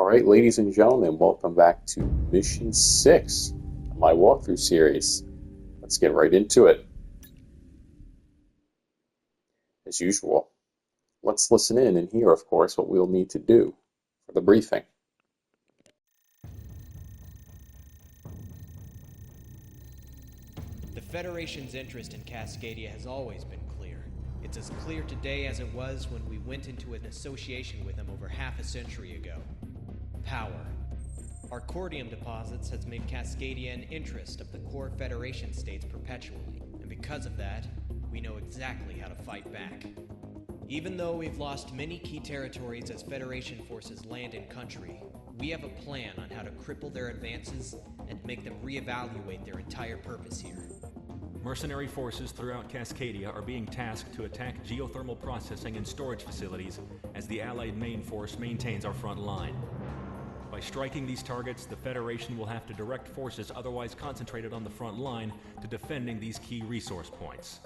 Alright, ladies and gentlemen, welcome back to Mission 6 of my walkthrough series. Let's get right into it. As usual, let's listen in and hear, of course, what we'll need to do for the briefing. The Federation's interest in Cascadia has always been clear. It's as clear today as it was when we went into an association with them over half a century ago. Power. Our cordium deposits has made Cascadia an interest of the core Federation states perpetually, and because of that, we know exactly how to fight back. Even though we've lost many key territories as Federation forces land in country, we have a plan on how to cripple their advances and make them reevaluate their entire purpose here. Mercenary forces throughout Cascadia are being tasked to attack geothermal processing and storage facilities as the Allied main force maintains our front line. By striking these targets, the Federation will have to direct forces otherwise concentrated on the front line to defending these key resource points.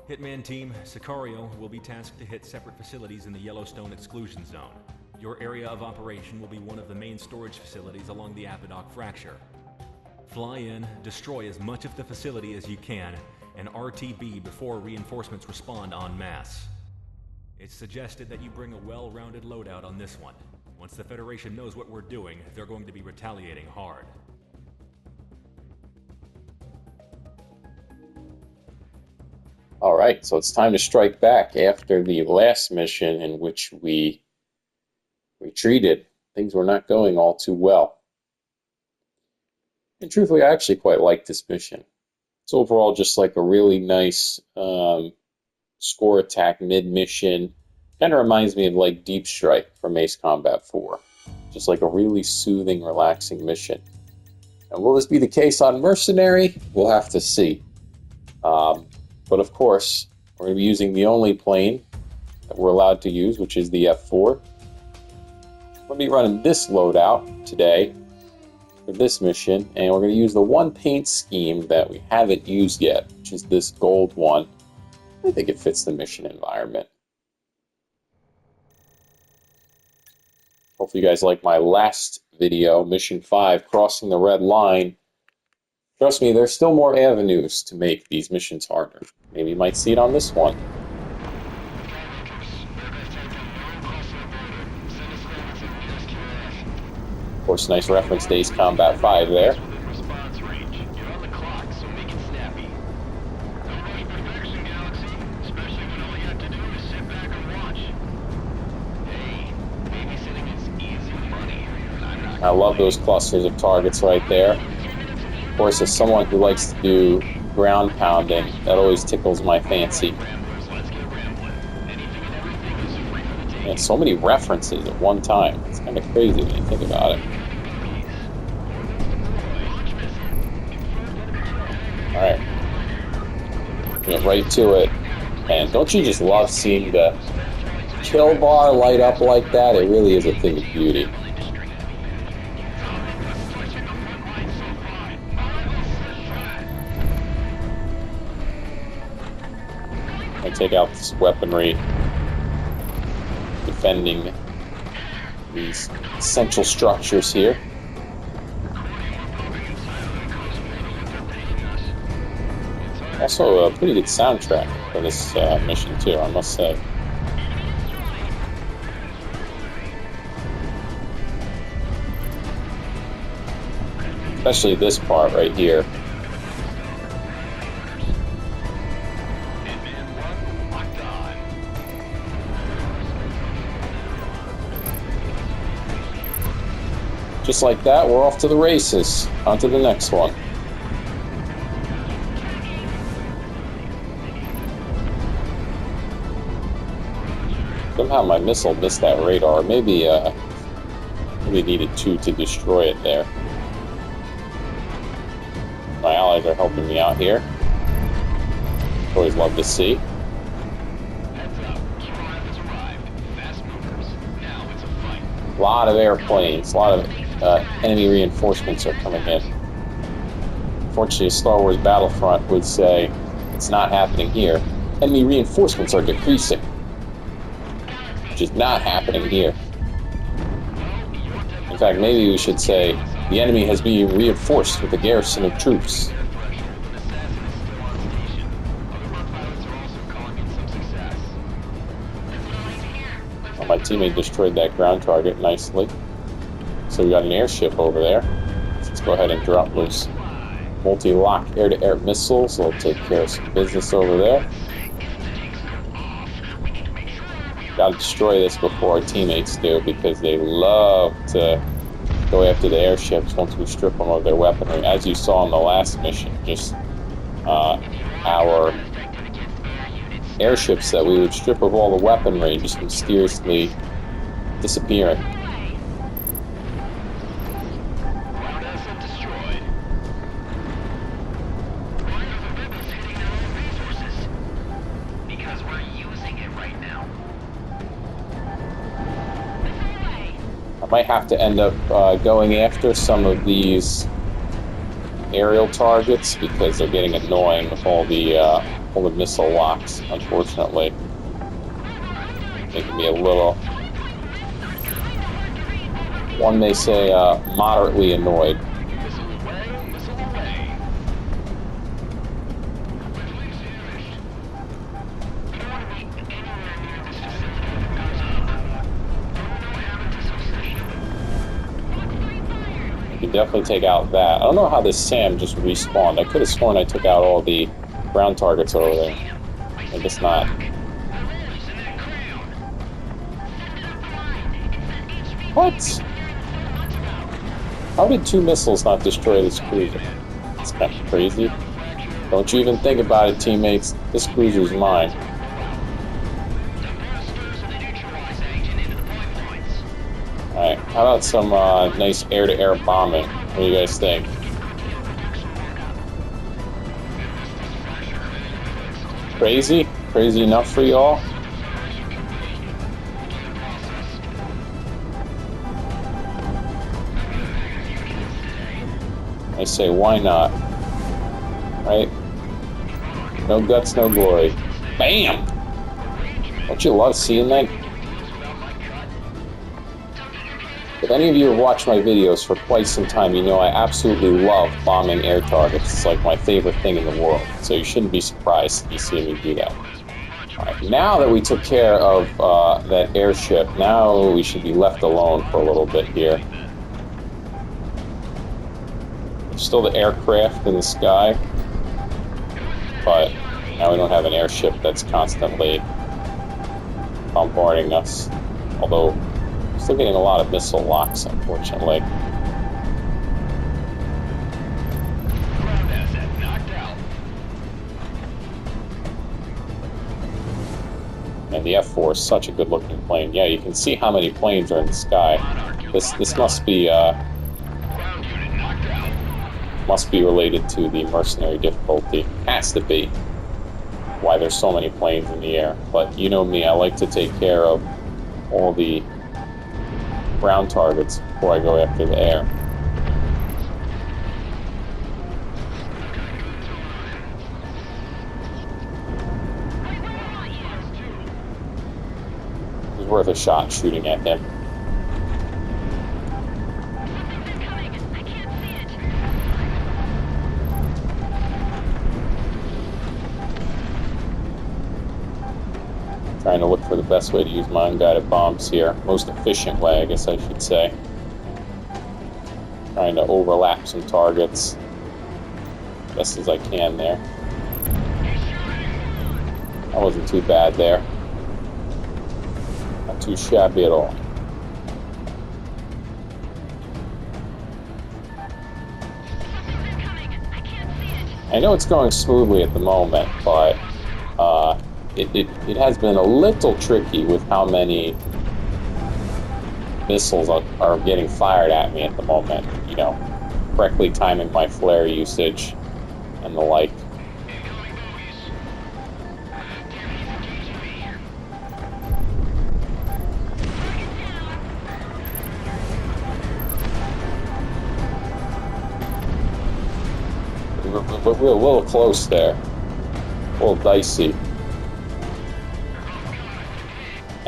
Hitman Team, Sicario, will be tasked to hit separate facilities in the Yellowstone exclusion zone. Your area of operation will be one of the main storage facilities along the Apodoc fracture. Fly in, destroy as much of the facility as you can, and RTB before reinforcements respond en masse. It's suggested that you bring a well-rounded loadout on this one. Once the Federation knows what we're doing, they're going to be retaliating hard. Alright, so it's time to strike back after the last mission in which we retreated. Things were not going all too well. And truthfully, I actually quite like this mission. It's overall just like a really nice score attack mid-mission. Kind of reminds me of like Deep Strike from Ace Combat 4. Just like a really soothing, relaxing mission. And will this be the case on Mercenary? We'll have to see. But of course, we're going to be using the only plane that we're allowed to use, which is the F-4. We're going to be running this loadout today for this mission, and we're going to use the one paint scheme that we haven't used yet, which is this gold one. I think it fits the mission environment. Hopefully you guys like my last video, Mission 5, Crossing the Red Line. Trust me, there's still more avenues to make these missions harder. Maybe you might see it on this one. Of course, nice reference to Ace Combat 5 there. I love those clusters of targets right there. Of course, as someone who likes to do ground pounding, that always tickles my fancy. And so many references at one time. It's kind of crazy when you think about it. Alright. Get right to it. And don't you just love seeing the kill bar light up like that? It really is a thing of beauty. Take out this weaponry, defending these essential structures here. Also a pretty good soundtrack for this mission too, I must say. Especially this part right here. Just like that, we're off to the races. On to the next one. Somehow my missile missed that radar. Maybe needed two to destroy it there. My allies are helping me out here. Always love to see. A lot of airplanes, a lot of enemy reinforcements are coming in. Unfortunately, Star Wars Battlefront would say it's not happening here. Enemy reinforcements are decreasing, which is not happening here. fact, maybe we should say the enemy has been reinforced with a garrison of troops. Well, my teammate destroyed that ground target nicely. So we got an airship over there. Let's go ahead and drop those multi-lock air-to-air missiles. They'll take care of some business over there. Gotta destroy this before our teammates do, because they love to go after the airships once we strip them of their weaponry. As you saw in the last mission, just our airships that we would strip of all the weaponry just mysteriously disappearing. Might have to end up going after some of these aerial targets because they're getting annoying with all the missile locks, unfortunately. Making me a little, one may say, moderately annoyed. Definitely take out that. I don't know how this SAM just respawned. I could have sworn I took out all the ground targets over there. I guess not. What? How did 2 missiles not destroy this cruiser? It's kind of crazy. Don't you even think about it, teammates. This cruiser's mine. Alright, how about some nice air-to-air bombing? What do you guys think? Crazy? Crazy enough for y'all? I say, why not? Right? No guts, no glory. Bam! Don't you love seeing that? If any of you have watched my videos for quite some time, you know I absolutely love bombing air targets. It's like my favorite thing in the world. So you shouldn't be surprised if you see me do that. Alright, now that we took care of that airship, now we should be left alone for a little bit here. There's still the aircraft in the sky, but now we don't have an airship that's constantly bombarding us. Although, still getting a lot of missile locks, unfortunately. And the F-4 is such a good-looking plane. Yeah, you can see how many planes are in the sky. This must be related to the Mercenary difficulty. Has to be. Why there's so many planes in the air. But you know me, I like to take care of all the ground targets before I go after the air. It's worth a shot shooting at him. Trying to look for the best way to use my unguided bombs here. Most efficient way, I guess I should say. Trying to overlap some targets best as I can there. That wasn't too bad there. Not too shabby at all. I know it's going smoothly at the moment, but it has been a little tricky with how many missiles are getting fired at me at the moment. You know, correctly timing my flare usage and the like. We're a little close there. A little dicey.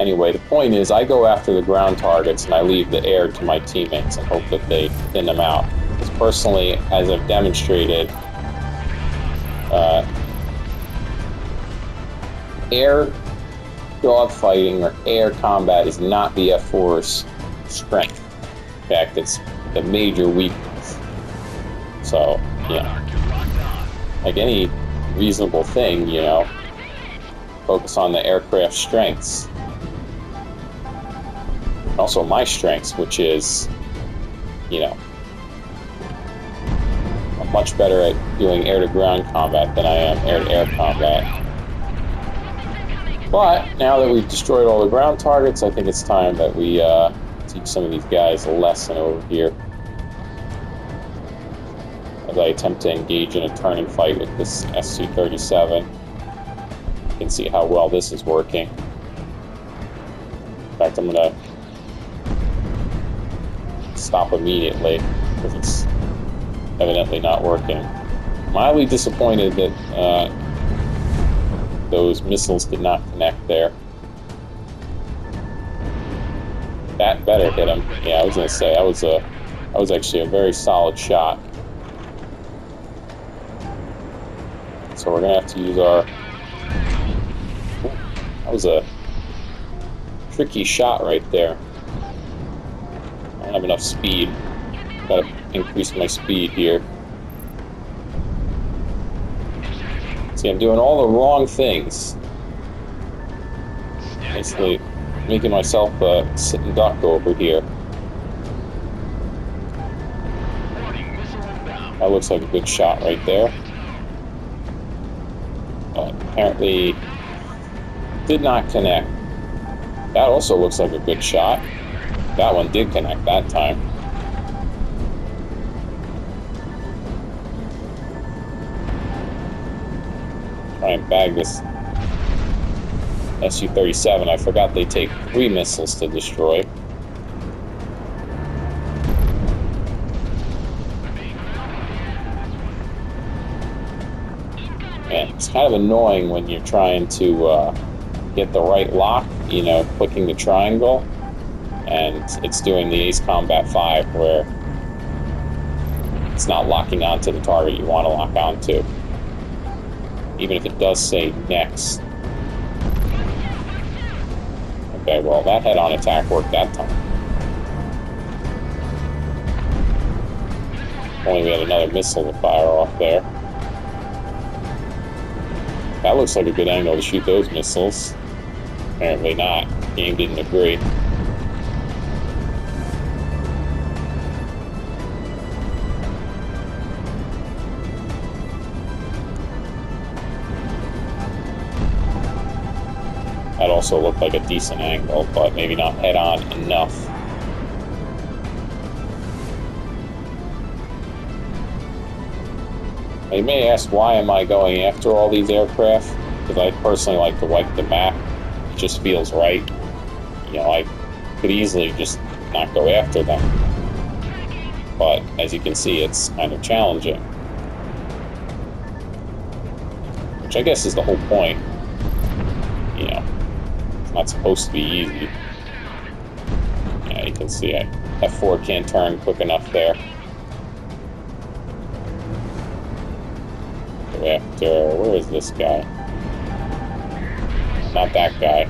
Anyway, the point is, I go after the ground targets and I leave the air to my teammates and hope that they thin them out. Because personally, as I've demonstrated, air dogfighting or air combat is not the F-4's strength. In fact, it's the major weakness. So, like any reasonable thing, focus on the aircraft strengths. Also my strengths, which is, I'm much better at doing air-to-ground combat than I am air-to-air combat. But now that we've destroyed all the ground targets, I think it's time that we teach some of these guys a lesson over here. As I attempt to engage in a turning fight with this SC-37. You can see how well this is working. In fact, I'm going to stop immediately because it's evidently not working. Mildly disappointed that those missiles did not connect there. That better hit him. Yeah, I was going to say that was actually a very solid shot. So we're going to have to use our... That was a tricky shot right there. I don't have enough speed. Gotta increase my speed here. See, I'm doing all the wrong things. Basically, making myself a sitting duck over here. That looks like a good shot right there. Apparently did not connect. That also looks like a good shot. That one did connect that time. Try and bag this Su-37. I forgot they take 3 missiles to destroy. And it's kind of annoying when you're trying to get the right lock, clicking the triangle, and it's doing the Ace Combat 5 where it's not locking onto the target you want to lock onto, even if it does say next. Okay, well, that head-on attack worked that time. Only we had another missile to fire off there. That looks like a good angle to shoot those missiles. Apparently not. The game didn't agree. That also looked like a decent angle, but maybe not head-on enough. Now you may ask, why am I going after all these aircraft? Because I personally like to wipe the map. It just feels right. I could easily just not go after them. But as you can see, it's kind of challenging. Which I guess is the whole point. It's not supposed to be easy. Yeah, you can see F-4 can't turn quick enough there. Go after, where is this guy? Not that guy.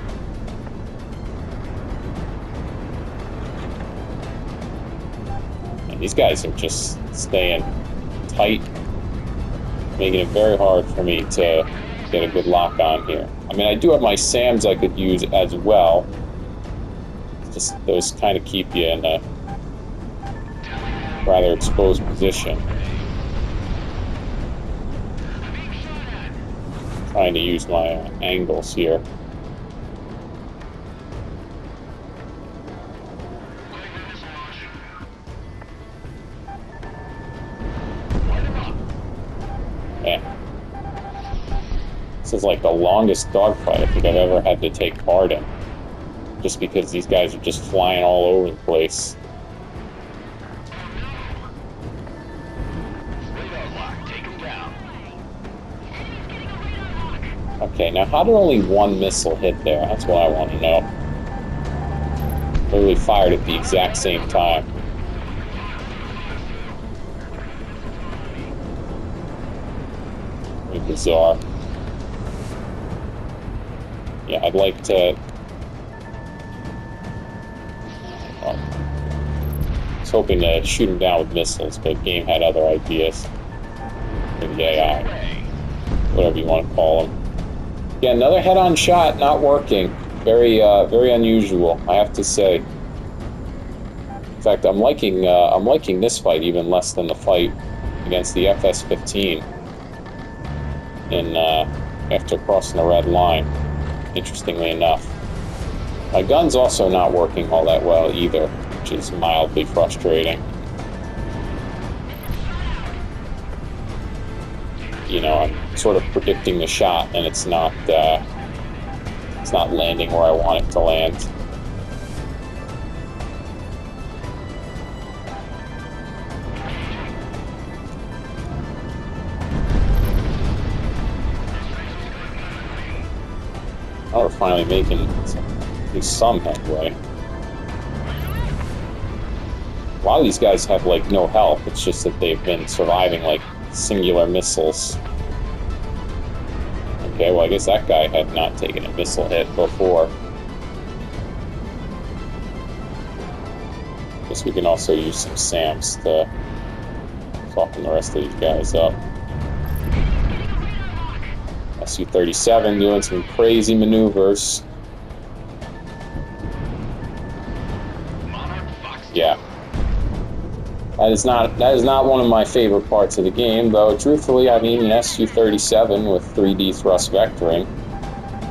And these guys are just staying tight, making it very hard for me to get a good lock on here. I mean, I do have my SAMs I could use as well. Just those kind of keep you in a rather exposed position. Trying to use my angles here. Yeah. This is like the longest dogfight I think I've ever had to take part in. Just because these guys are just flying all over the place. Okay, now how did only one missile hit there? That's what I want to know. Literally fired at the exact same time. Very bizarre. Yeah, I'd like to... Well, I was hoping to shoot him down with missiles, but the game had other ideas. For the AI. Whatever you want to call them. Yeah, another head-on shot not working. Very, very unusual, I have to say. In fact, I'm liking this fight even less than the fight against the FS-15 in after crossing the red line. Interestingly enough, my gun's also not working all that well either, which is mildly frustrating. You know, I'm sort of predicting the shot, and it's not landing where I want it to land. Oh, we're finally making at least some headway. A lot of these guys have, like, no health. It's just that they've been surviving, like, singular missiles. Okay, well, I guess that guy had not taken a missile hit before. Guess we can also use some SAMs to soften the rest of these guys up. Su-37 doing some crazy maneuvers. Yeah. That is not one of my favorite parts of the game, though truthfully, I mean, an Su-37 with 3D thrust vectoring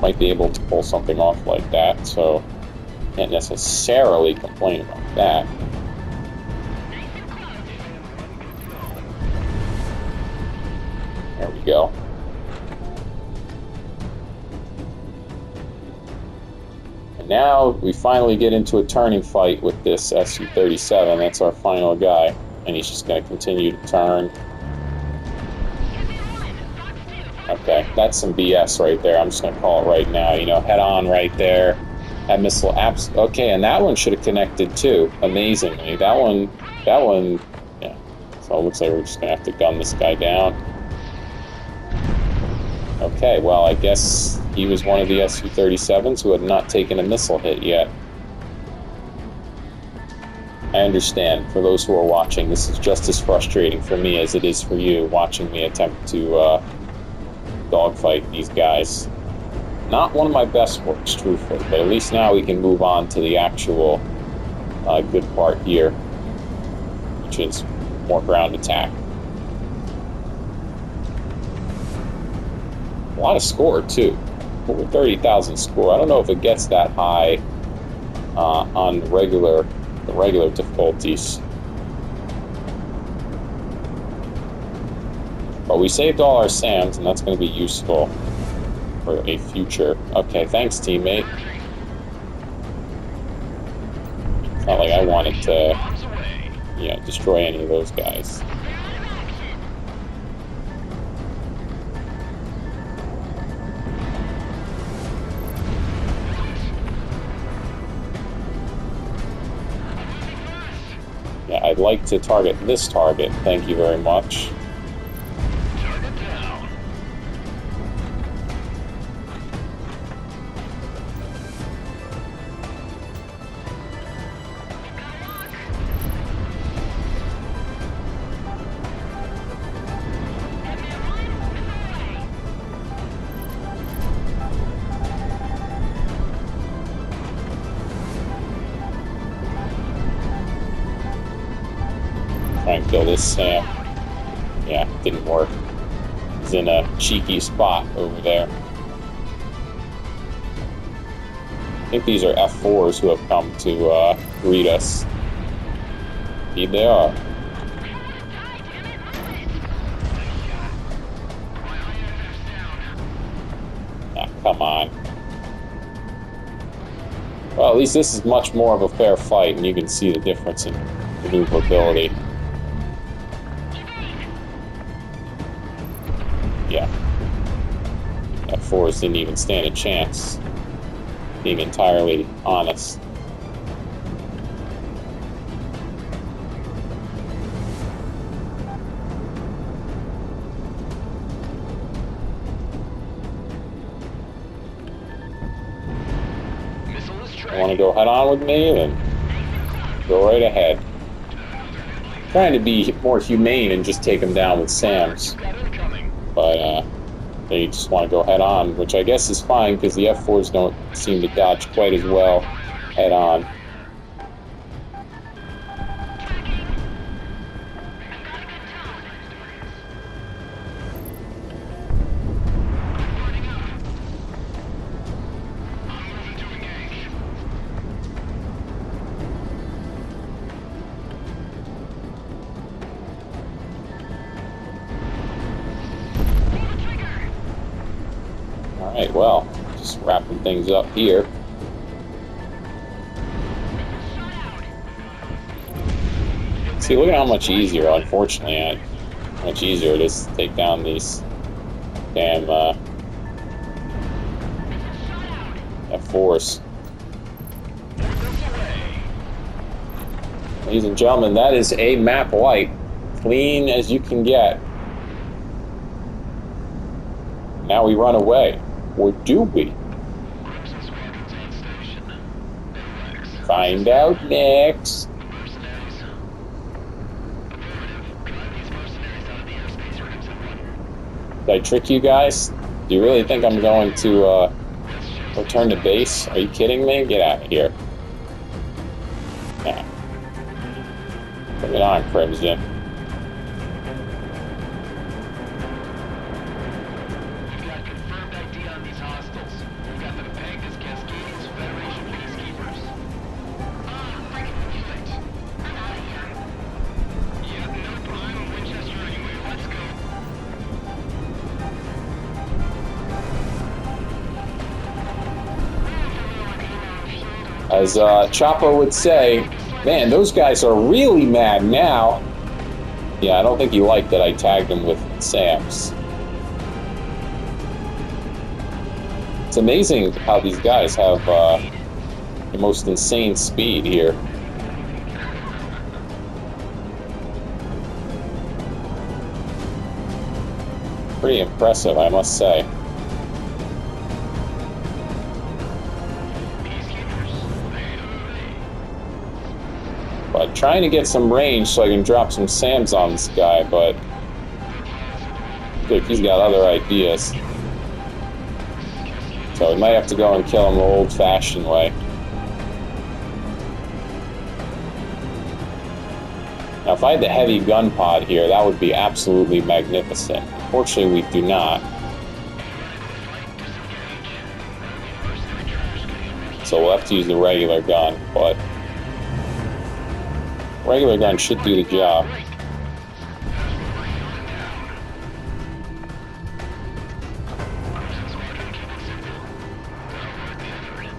might be able to pull something off like that, so can't necessarily complain about that. There we go. And now we finally get into a turning fight with this Su-37. That's our final guy, and he's just going to continue to turn. Okay, that's some BS right there. I'm just going to call it right now. You know, head on right there. That missile okay, and that one should have connected too. Amazingly, that one, yeah. So it looks like we're just going to have to gun this guy down. Okay, well, I guess he was one of the Su-37s who had not taken a missile hit yet. I understand, for those who are watching, this is just as frustrating for me as it is for you, watching me attempt to dogfight these guys. Not one of my best works, truthfully, but at least now we can move on to the actual good part here, which is more ground attack. A lot of score, too. Over 30,000 score. I don't know if it gets that high on the regular difficulties. But we saved all our SAMs, and that's going to be useful for a future. Okay, thanks, teammate. It's not like I wanted to, destroy any of those guys. Yeah, I'd like to target this target. Thank you very much. Try and kill this SAM. Yeah, didn't work. He's in a cheeky spot over there. I think these are F-4s who have come to greet us. Indeed they are. Ah, come on. Well, at least this is much more of a fair fight, and you can see the difference in maneuverability. Yeah. F-4s didn't even stand a chance, being entirely honest. You want to go head on with me? Then go right ahead. Trying to be more humane and just take them down with SAMs. But they just want to go head on, which I guess is fine because the F-4s don't seem to dodge quite as well head on. Alright, well, just wrapping things up here. See, look at how much easier, unfortunately, how much easier it is to take down these damn F-4s. Ladies and gentlemen, that is a map light. Clean as you can get. Now we run away. Or do we? Crimson Squadron's on station. Find out next. Mercenaries. Affirmative. Drive these mercenaries out of the airspace, Crimson One. Did I trick you guys? Do you really think I'm going to return to base? Are you kidding me? Get out of here. Nah. Bring it on, Crimson. We've got confirmed ID on these hostiles. We've got them pegged as Cascadian's Federation peacekeepers. Freaking perfect. I'm out of here. Yep, nope, I'm a Winchester anyway. Let's go. As Chapo would say, man, those guys are really mad now. Yeah, I don't think he liked that I tagged him with SAMs. It's amazing how these guys have the most insane speed here. Pretty impressive, I must say. But trying to get some range so I can drop some SAMs on this guy, but I think he's got other ideas. So we might have to go and kill him the old-fashioned way. Now, if I had the heavy gun pod here, that would be absolutely magnificent. Unfortunately, we do not. So we'll have to use the regular gun, but regular gun should do the job.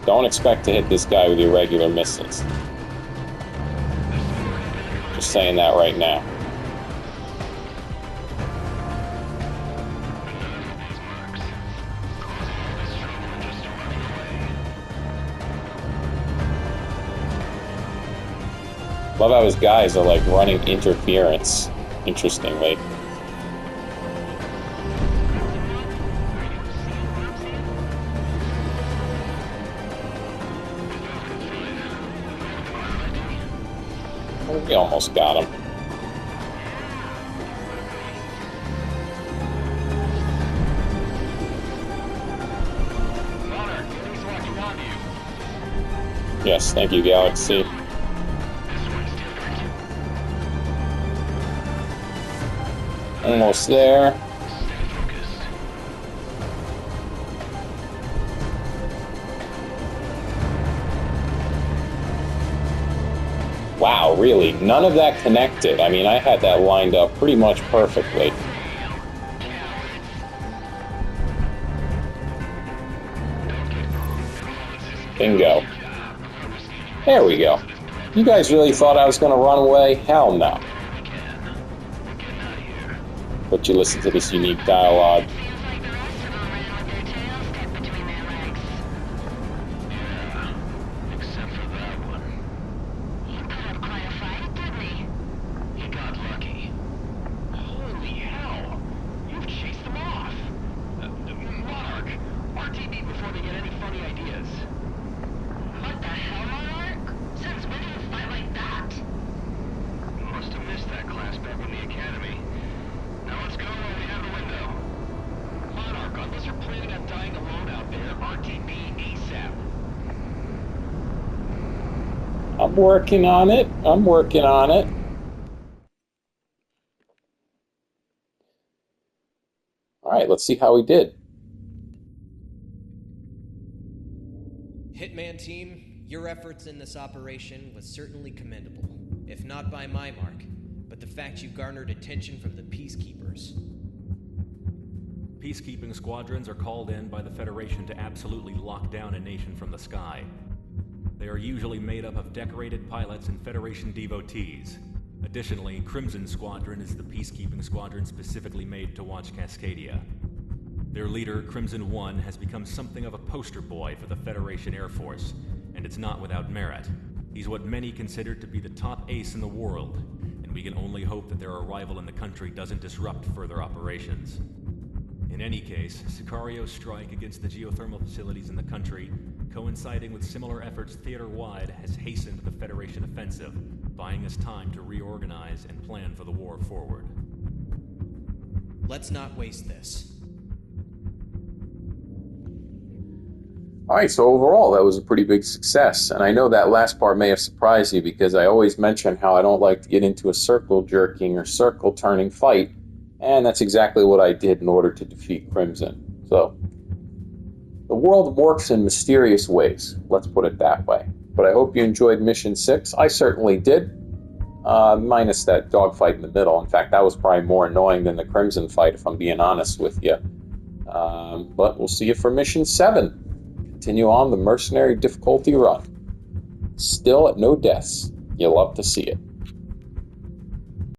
Don't expect to hit this guy with your regular missiles. Just saying that right now. Love how his guys are like running interference, interestingly. We almost got him. Monarch, things watching on you. Yes, thank you, Galaxy. Almost there. Stay focused. Wow, really? None of that connected. I mean, I had that lined up pretty much perfectly. Bingo. There we go. You guys really thought I was going to run away? Hell no. But you listen to this unique dialogue. Except for that one. He put up quite a fight, didn't he? He got lucky. Holy hell! You've chased them off! Monarch, RTB before they get any funny ideas. What the hell? I'm working on it. I'm working on it. All right, let's see how we did. Hitman Team, your efforts in this operation was certainly commendable, if not by my mark, but the fact you garnered attention from the Peacekeepers. Peacekeeping squadrons are called in by the Federation to absolutely lock down a nation from the sky. They are usually made up of decorated pilots and Federation devotees. Additionally, Crimson Squadron is the peacekeeping squadron specifically made to watch Cascadia. Their leader, Crimson 1, has become something of a poster boy for the Federation Air Force, and it's not without merit. He's what many consider to be the top ace in the world, and we can only hope that their arrival in the country doesn't disrupt further operations. In any case, Sicario's strike against the geothermal facilities in the country, coinciding with similar efforts theater-wide, has hastened the Federation offensive, buying us time to reorganize and plan for the war forward. Let's not waste this. All right, so overall, that was a pretty big success. And I know that last part may have surprised you because I always mention how I don't like to get into a circle jerking or circle turning fight. And that's exactly what I did in order to defeat Crimson. So, the world works in mysterious ways, let's put it that way. But I hope you enjoyed Mission 6. I certainly did, minus that dogfight in the middle. In fact, that was probably more annoying than the Crimson fight, if I'm being honest with you. But we'll see you for Mission 7. Continue on the Mercenary difficulty run. Still at no deaths. You'll love to see it.